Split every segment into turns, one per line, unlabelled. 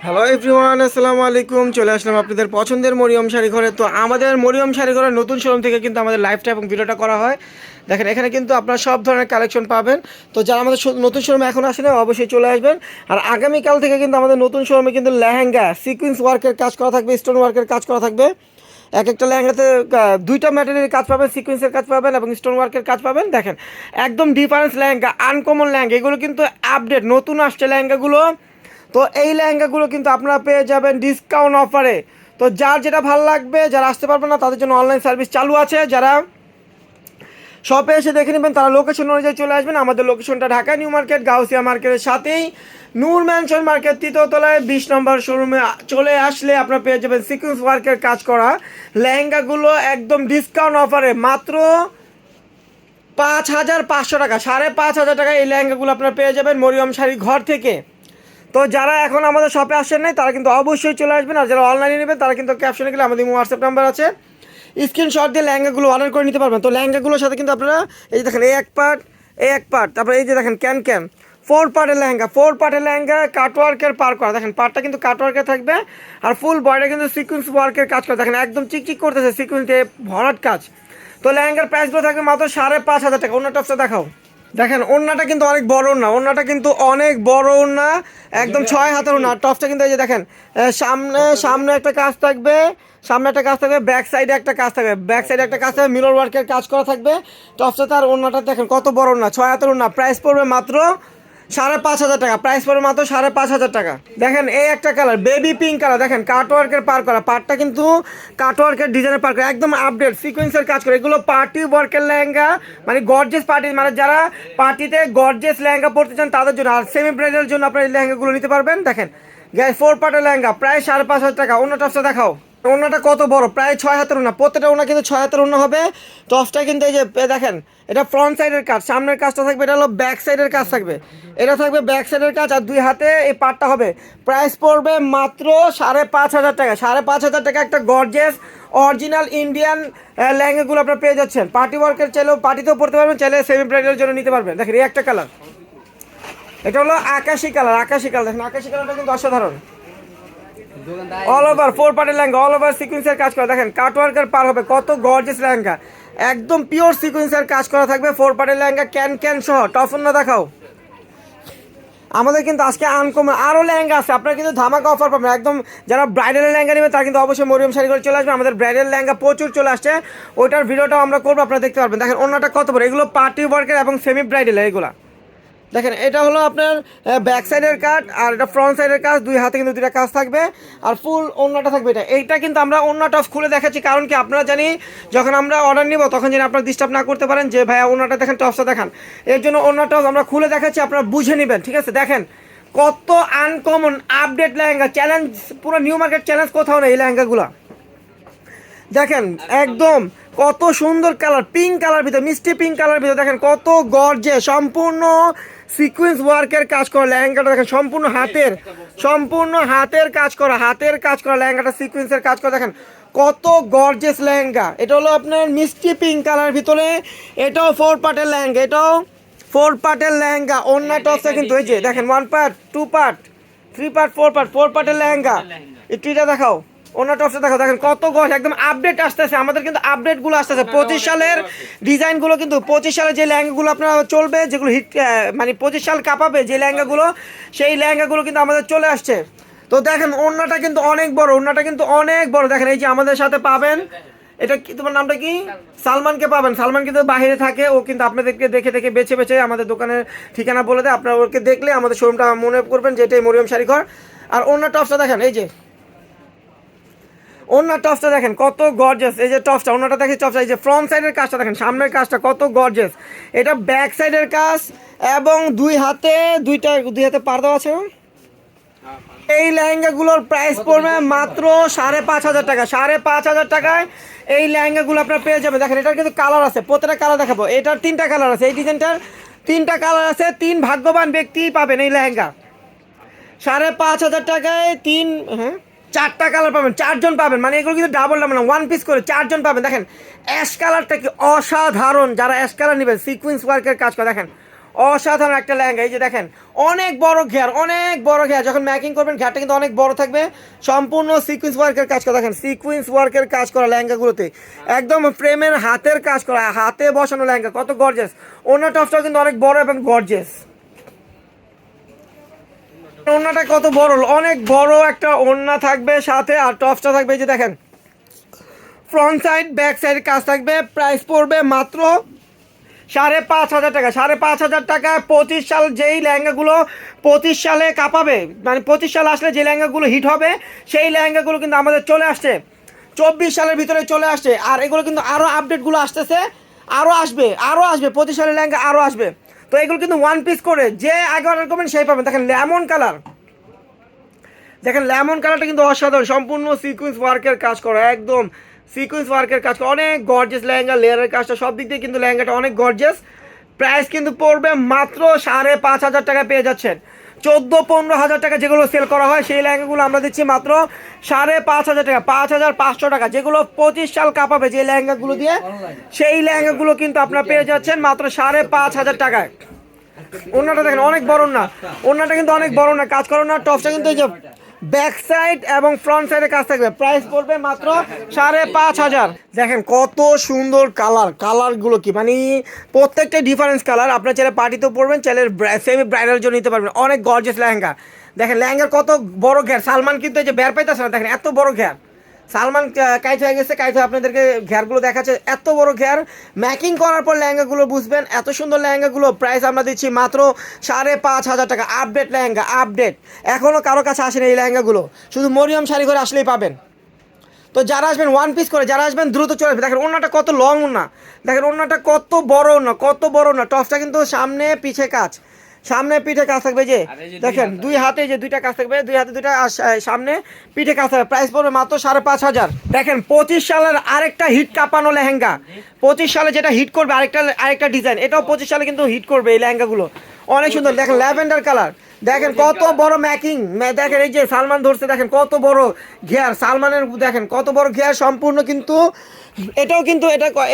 Hello everyone, আসসালামু আলাইকুম। চলে আসলাম আপনাদের পছন্দের মরিয়ম শাড়ি ঘরে। তো আমাদের মরিয়ম শাড়ি ঘরের নতুন শোরুম থেকে কিন্তু আমাদের লাইভটা এবং ভিডিওটা করা হয়। দেখেন এখানে কিন্তু আপনারা সব ধরনের কালেকশন পাবেন। তো যারা আমাদের নতুন শোরুমে এখন আসেন অবশ্যই চলে আসবেন। আর আগামীকাল থেকে কিন্তু আমাদের নতুন শোরুমে কিন্তু লেহেঙ্গা সিকুয়েন্স ওয়ার্কের কাজ করা থাকবে, স্টোন ওয়ার্কের কাজ করা থাকবে। এক একটা লেহেঙ্গাতে দুইটা ম্যাটেরিয়ালের কাজ পাবেন, সিকুয়েন্সের কাজ পাবেন এবং স্টোন ওয়ার্কের কাজ পাবেন। দেখেন একদম ডিফারেন্স লেহেঙ্গা, আনকমন লেহেঙ্গা, এগুলো কিন্তু আপডেট নতুন আসছে লেহেঙ্গাগুলো। তো এই লেহেঙ্গাগুলো কিন্তু আপনারা পেয়ে যাবেন ডিসকাউন্ট অফারে। তো যার যেটা ভালো লাগবে, যারা আসতে পারবেন না তাদের জন্য অনলাইন সার্ভিস চালু আছে। যারা শপে এসে দেখে নেবেন তারা লোকেশন অনুযায়ী চলে আসবেন। আমাদের লোকেশনটা ঢাকা নিউ মার্কেট, গাউসিয়া মার্কেটের সাথেই নূর ম্যানশন মার্কেট, তৃতীয়তলায় 20 নম্বর শোরুমে চলে আসলে আপনারা পেয়ে যাবেন সিকুয়েন্স ওয়ার্কের কাজ করা লেহেঙ্গাগুলো একদম ডিসকাউন্ট অফারে মাত্র 5,500 টাকা, 5,500 টাকা এই লেহেঙ্গাগুলো আপনারা পেয়ে যাবেন মরিয়ম শাড়ি ঘর থেকে। তো যারা এখন আমাদের শপে আসেন নাই তারা কিন্তু অবশ্যই চলে আসবেন। আর যারা অনলাইনে নেবেন তারা কিন্তু ক্যাপশনে গেলে আমাদের হোয়াটসঅ্যাপ নাম্বার আছে, স্ক্রিনশট দিয়ে লেহেঙ্গাগুলো অর্ডার করে নিতে পারবেন। তো লেহেঙ্গাগুলোর সাথে কিন্তু আপনারা এই যে দেখেন এই এক পার্ট, তারপরে এই যে দেখেন ক্যান 4 পার্টের লেহেঙ্গা কাটওয়ার্কের পার করা। দেখেন পার্টটা কিন্তু কাটওয়ার্কের থাকবে আর ফুল বডিটা কিন্তু সিকুয়েন্স ওয়ার্কের কাজ করা। দেখেন একদম চিকচিক করতেছে সিকুয়েন্স দিয়ে ভরাট কাজ। তো লেহেঙ্গার প্রাইসগুলো থাকবে মাত্র 5,500 টাকা। অন্য টপসটা দেখাও। দেখেন ওড়নাটা কিন্তু অনেক বড় ওড়না, ওড়নাটা কিন্তু অনেক বড় ওড়না, একদম 6 হাতের ওড়না। টপসটা কিন্তু এই যে দেখেন সামনে সামনে একটা কাজ থাকবে, সামনে একটা কাজ থাকবে, ব্যাক সাইডে একটা কাজ থাকবে, ব্যাক সাইডে একটা কাজ থাকবে, মিরর ওয়ার্কের কাজ করা থাকবে টপসটাতে। আর ওড়নাটা দেখেন কত বড় ওড়না, 6 হাতের ওড়না। প্রাইস পড়বে মাত্র 5,500 টাকা। প্রাইস পড়বে মাত্র 5,500 টাকা। দেখেন এই একটা কালার বেবি পিঙ্ক কালার, দেখেন কাটওয়ার্কের পার করা, পার্টটা কিন্তু কাটওয়ার্কের ডিজাইনের পার করা, একদম আপডেট সিকোয়েন্সের কাজ করে। এগুলো পার্টি ওয়ার্কের লেহেঙ্গা, মানে গর্জেস পার্টি, মানে যারা পার্টিতে গর্জেস লেহেঙ্গা পড়তে চান তাদের জন্য। আর সেমি ব্রাইডাল জন্য আপনারা এই লেহেঙ্গাগুলো নিতে পারবেন। দেখেন গ্যাস 4 পার্টের লেহেঙ্গা, প্রায় 5,500 টাকা। অন্য টপসটা দেখাও। ওনাটা কত বড়, প্রায় 6 হাতের ওনা, প্রত্যেকটা ওনা কিন্তু 6 হাতের ওনা হবে। টপসটা কিন্তু এই যে দেখেন এটা ফ্রন্ট সাইডের কাজ, সামনের কাজটা থাকবে, এটা হলো ব্যাক সাইডের কাজ থাকবে, এটা থাকবে ব্যাক সাইডের কাজ। আর 2 হাতে এই পার্টটা হবে। প্রাইস পড়বে মাত্র 5,500 টাকা। 5,500 টাকা একটা গর্জেস অরিজিনাল ইন্ডিয়ান লেহেঙ্গাগুলো আপনারা পেয়ে যাচ্ছেন। পার্টি ওয়ার্কের চাইলেও পার্টিতেও পড়তে পারবেন, চাইলে সেমি ব্রাইডালের জন্য নিতে পারবেন। দেখেন এই একটা কালার, এটা হলো আকাশি কালার। দেখেন আকাশি কালারটা কিন্তু অসাধারণ। অল ওভার 4 পার্টের লেহেঙ্গা, অল ওভার সিকুয়েন্সের কাজ করা। দেখেন কাটওয়ার্কের পার হবে, কত গর্জিয়াস লেহেঙ্গা, একদম পিওর সিকুয়েন্সের কাজ করা থাকবে। 4 পার্টের লেহেঙ্গা ক্যান সহ। টপসন না দেখাও। আমাদের কিন্তু আজকে আনকমন আরও লেহেঙ্গা আছে, আপনারা কিন্তু ধামাকা অফার পাবেন একদম। যারা ব্রাইডাল লেহেঙ্গা নেবেন তারা কিন্তু অবশ্যই মরিয়ম শাড়ি করে চলে আসবেন। আমাদের ব্রাইডাল লেহেঙ্গা প্রচুর চলে আসছে, ওইটার ভিডিওটাও আমরা করবো, আপনারা দেখতে পারবেন। দেখেন ওনাটা কত বড়, এগুলো পার্টি ওয়ার্কের এবং সেমি ব্রাইডাল। এগুলো দেখেন এটা হলো আপনার ব্যাক সাইডের কাজ, আর এটা ফ্রন্ট সাইডের কাজ। 2 হাতে কিন্তু 2টা কাজ থাকবে আর ফুল ওড়নাটা থাকবে। এইটা কিন্তু আমরা ওড়না টপস খুলে দেখাচ্ছি, কারণ কি আপনারা জানি যখন আমরা অর্ডার নিব তখন যেন আপনারা ডিস্টার্ব না করতে পারেন যে ভাইয়া ওড়নাটা দেখেন, টপসটা দেখান। এর জন্য ওড়না টপস আমরা খুলে দেখাচ্ছি, আপনারা বুঝে নেবেন, ঠিক আছে। দেখেন কত আনকমন আপডেট লেহেঙ্গা, চ্যালেঞ্জ, পুরো নিউ মার্কেট চ্যালেঞ্জ কোথাও নেই এই লেহেঙ্গাগুলো। দেখেন একদম কত সুন্দর কালার, পিঙ্ক কালার ভিতরে, মিষ্টি পিঙ্ক কালার ভিতরে। দেখেন কত গর্জে, সম্পূর্ণ সিকুয়েন্স ওয়ার্কের কাজ করা লেহেঙ্গাটা। দেখেন সম্পূর্ণ হাতের কাজ করা লেহেঙ্গাটা, সিকুয়েন্সের কাজ করা। দেখেন কত গর্জেস লেহেঙ্গা। এটা হলো আপনার মিষ্টি পিঙ্ক কালার ভিতরে, এটাও 4 পার্টের লেহেঙ্গা, এটাও 4 পার্টের লেহেঙ্গা। অন্য টপসে কিন্তু এই যে দেখেন 1 পার্ট, 2 পার্ট, 3 পার্ট, 4 পার্ট, 4 পার্টের লেহেঙ্গা। একটু এটা দেখাও, অন্য টপসে দেখো। দেখেন কত গজ, একদম আপডেট আসতেছে, আমাদের কিন্তু আপডেটগুলো আসতেছে। 25 সালের ডিজাইনগুলো কিন্তু 25 সালে যে লেহেঙ্গাগুলো আপনার চলবে, যেগুলো হিট মানে 25 সাল কাঁপাবে যে লেহেঙ্গাগুলো, সেই লেহেঙ্গাগুলো কিন্তু আমাদের চলে আসছে। তো দেখেন ওড়নাটা কিন্তু অনেক বড়, দেখেন এই যে আমাদের সাথে পাবেন। এটা কি, তোমার নামটা কি? সালমানকে পাবেন। সালমান কিন্তু বাইরে থাকে, ও কিন্তু আপনাদেরকে দেখে দেখে বেছে আমাদের দোকানের ঠিকানা বলে দেয়। আপনারা ওকে দেখলে আমাদের শোরুমটা মনে করবেন যে এটাই মরিয়ম শাড়ি ঘর। আর ওড়না টপসটা দেখেন, এই যে ওনার টপসটা দেখেন কত গর্জেস। এই যে টপসটা, ওনাটা দেখি টপসটা, এই যে ফ্রন্ট সাইডের কাজটা দেখেন, সামনের কাজটা কত গর্জেস। এটা ব্যাক সাইডের কাজ এবং 2 হাতে পার দেওয়া আছে। এই লেহেঙ্গাগুলোর প্রাইস পড়বে মাত্র 5,500 টাকা। 5,500 টাকায় এই লেহেঙ্গাগুলো আপনারা পেয়ে যাবেন। দেখেন এটার কিন্তু কালার আছে, প্রত্যেকটা কালার দেখাবো। এটার 3টা কালার আছে, এই ডিজাইনটার 3টা কালার আছে। 3 ভাগ্যবান ব্যক্তি পাবেন এই লেহেঙ্গা। 5,500 টাকায় 4টা কালার পাবেন, 4জন পাবেন। মানে এগুলো কিন্তু ডাবল না, 1 পিস করে 4জন পাবেন। দেখেন অ্যাশ কালারটা কি অসাধারণ, যারা অ্যাশ কালার নেবেন সিকুয়েন্স ওয়ার্কের কাজ করে। দেখেন অসাধারণ একটা লেহেঙ্গা। এই যে দেখেন অনেক বড় ঘের, অনেক বড় ঘের, যখন ম্যাকিং করবেন ঘেরটা কিন্তু অনেক বড় থাকবে। সম্পূর্ণ সিকোয়েন্স ওয়ার্কের কাজ করা, দেখেন সিকোয়েন্স ওয়ার্কের কাজ করা লেহেঙ্গাগুলোতে, একদম ফ্রেমের হাতের কাজ করা, হাতে বসানো লেহেঙ্গা, কত গর্জিয়াস। ওড়না টপসটাও কিন্তু অনেক বড় এবং গর্জিয়াস। ওড়নাটা কত বড়, অনেক বড় একটা ওড়না থাকবে সাথে, আর টপসটা থাকবে এই যে দেখেন ফ্রন্ট সাইড ব্যাক সাইড কাজ থাকবে। প্রাইস পড়বে মাত্র 5,500 টাকা। 5,500 টাকায় 25 সাল যেই লেহেঙ্গাগুলো 25 সালে কাঁপাবে, মানে 25 সাল আসলে যে লেহেঙ্গাগুলো হিট হবে সেই লেহেঙ্গাগুলো কিন্তু আমাদের চলে আসছে 24 সালের ভিতরে চলে আসছে। আর এগুলো কিন্তু আরও আপডেটগুলো আসতেছে, আরও আসবে, আরও আসবে, 25 সালের লেহেঙ্গা আরও আসবে। তো এগুলো কিন্তু ওয়ান পিস করে, যে আগে অর্ডার করবেন সেই পাবেন। দেখেন লেমন কালার, দেখেন লেমন কালারটা কিন্তু অসাধারণ, সম্পূর্ণ সিকোয়েন্স ওয়ার্কের কাজ করা, একদম সিকোয়েন্স ওয়ার্কের কাজ করা, অনেক গর্জিয়াস লেহেঙ্গা, লেয়ারের কাজটা সব দিক দিয়ে কিন্তু লেহেঙ্গাটা অনেক গর্জিয়াস। প্রাইস কিন্তু পড়বে মাত্র 5,500 টাকায় পেয়ে যাচ্ছেন। 14-15 হাজার টাকা যেগুলো সেল করা হয় সেই লেহেঙ্গাগুলো আমরা দিচ্ছি মাত্র 5,500 টাকা, 5,500 টাকা। যেগুলো 25 সাল কাঁপাবে যে লেহেঙ্গাগুলো দিয়ে, সেই লেহেঙ্গাগুলো কিন্তু আপনারা পেয়ে যাচ্ছেন মাত্র 5,500 টাকায়। ওড়নাটা দেখেন অনেক বড় না, ওড়নাটা কিন্তু অনেক বড় না, কাজ করো না। টপসটা কিন্তু এই যে ব্যাক সাইড এবং ফ্রন্ট সাইডে কাজ থাকবে। প্রাইস পড়বে মাত্র 5,500। দেখেন কত সুন্দর কালার, কালারগুলো কি মানে প্রত্যেকটা ডিফারেন্স কালার। আপনার চাইলে পার্টিতেও পরবেন, চাইলে সেমি ব্রাইডাল জন্য নিতে পারবেন। অনেক গর্জিয়াস লেহেঙ্গা। দেখেন লেহেঙ্গার কত বড় ঘের, সালমান কিন্তু এই যে বের পাইতেছে না, দেখেন এত বড় ঘের। সালমান কাইট হয়ে গেছে, কাইট হয়ে আপনাদেরকে ঘেরগুলো দেখাচ্ছে, এত বড় ঘের। ম্যাকিং করার পর লেহেঙ্গাগুলো বুঝবেন, এত সুন্দর লেহেঙ্গাগুলো। প্রাইস আমরা দিচ্ছি মাত্র 5,500 টাকা। আপডেট লেহেঙ্গা, আপডেট, এখনও কারো কাছে আসেনি এই লেহেঙ্গাগুলো, শুধু মরিয়ম শাড়ি ঘরে আসলেই পাবেন। তো যারা আসবেন ওয়ান পিস করে, যারা আসবেন দ্রুত চলে আসবেন। দেখেন ওড়নাটা কত লং ওড়না, দেখেন ওড়নাটা কত বড় ওড়না, কত বড় ওড়না। টপসটা কিন্তু সামনে পিছে কাজ, সামনে পিঠে কাজ থাকবে। যে দেখেন দুই হাতে যে দুইটা কাজ থাকবে, দুই হাতে দুইটা, আর সামনে পিঠে কাজ থাকবে। প্রাইস পড়বে মাত্র 5,500। দেখেন 25 সালের আরেকটা হিট কাঁপানো লেহেঙ্গা, 25 সালে যেটা হিট করবে আরেকটা ডিজাইন, এটাও 25 সালে কিন্তু হিট করবে এই লেহেঙ্গাগুলো। অনেক সুন্দর, দেখেন ল্যাভেন্ডার কালার, দেখেন কত বড় ম্যাকিং। দেখেন এই যে সালমান ধরছে, দেখেন কত বড় ঘেয়ার সালমানের, দেখেন কত বড় ঘেয়ার সম্পূর্ণ। কিন্তু এটাও কিন্তু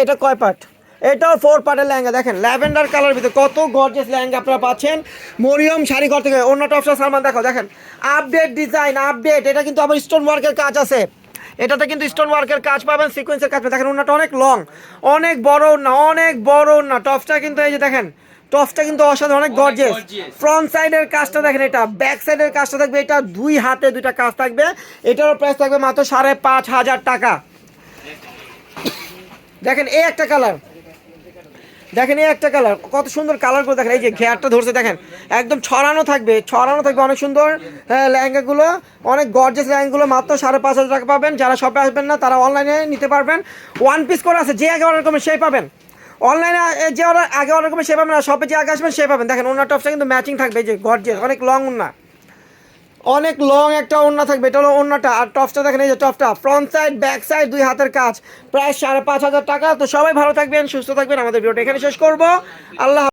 এটা কয় পার্ট, এটাও 4 পার্টের লেহেঙ্গা। দেখেন ল্যাভেন্ডার কালার ভিতরে কত গর্জিয়াস লেহেঙ্গা আপনারা পাচ্ছেন মরিয়ম শাড়ি ঘর থেকে। অন্য টপসটা সালমান দেখো, দেখেন আপডেট ডিজাইন, আপডেট। এটা কিন্তু আবার স্টোন ওয়ার্কের কাজ আছে, এটাতে কিন্তু স্টোন ওয়ার্কের কাজ পাবেন, সিকোয়েন্সের কাজ পাবেন। দেখেন ওড়নাটা অনেক লং, অনেক বড় ওড়না, অনেক বড় ওড়না। টপসটা কিন্তু এই যে দেখেন, টপসটা কিন্তু অসাধারণ, অনেক গর্জিয়াস। ফ্রন্ট সাইডের কাজটা দেখেন, এটা ব্যাক সাইডের কাজটা থাকবে, এটা দুই হাতে দুইটা কাজ থাকবে। এটারও প্রাইস থাকবে মাত্র 5,500 টাকা। দেখেন এই একটা কালার, দেখেন এই একটা কালার, কত সুন্দর কালারগুলো দেখেন। এই যে ঘেরটা ধরছে দেখেন, একদম ছড়ানো থাকবে, ছড়ানো থাকবে, অনেক সুন্দর লেহেঙ্গাগুলো, অনেক গর্জিয়াস লেহেঙ্গাগুলো। মাত্র 5,500 টাকা পাবেন। যারা শপে আসবেন না তারা অনলাইনে নিতে পারবেন। ওয়ান পিস করে আছে, যে আগে অর্ডার করবেন সেই পাবেন। অনলাইনে যে আগে অর্ডার করবেন সে পাবেন, আর শপে যে আগে আসবেন সে পাবেন। দেখেন ওনার টপসটা কিন্তু ম্যাচিং থাকবে, এই যে গর্জিয়াস, অনেক লং ওড়না, অনেক লং একটা ওড়না থাকবে। এটা হলো ওড়নাটা, আর টপসটা দেখেন এই যে টপটা, ফ্রন্ট সাইড ব্যাক সাইড দুই হাতের কাজ। প্রায় 5,500 টাকা। তো সবাই ভালো থাকবেন, সুস্থ থাকবেন। আমাদের ভিডিওটা এখানে শেষ করবো। আল্লাহ।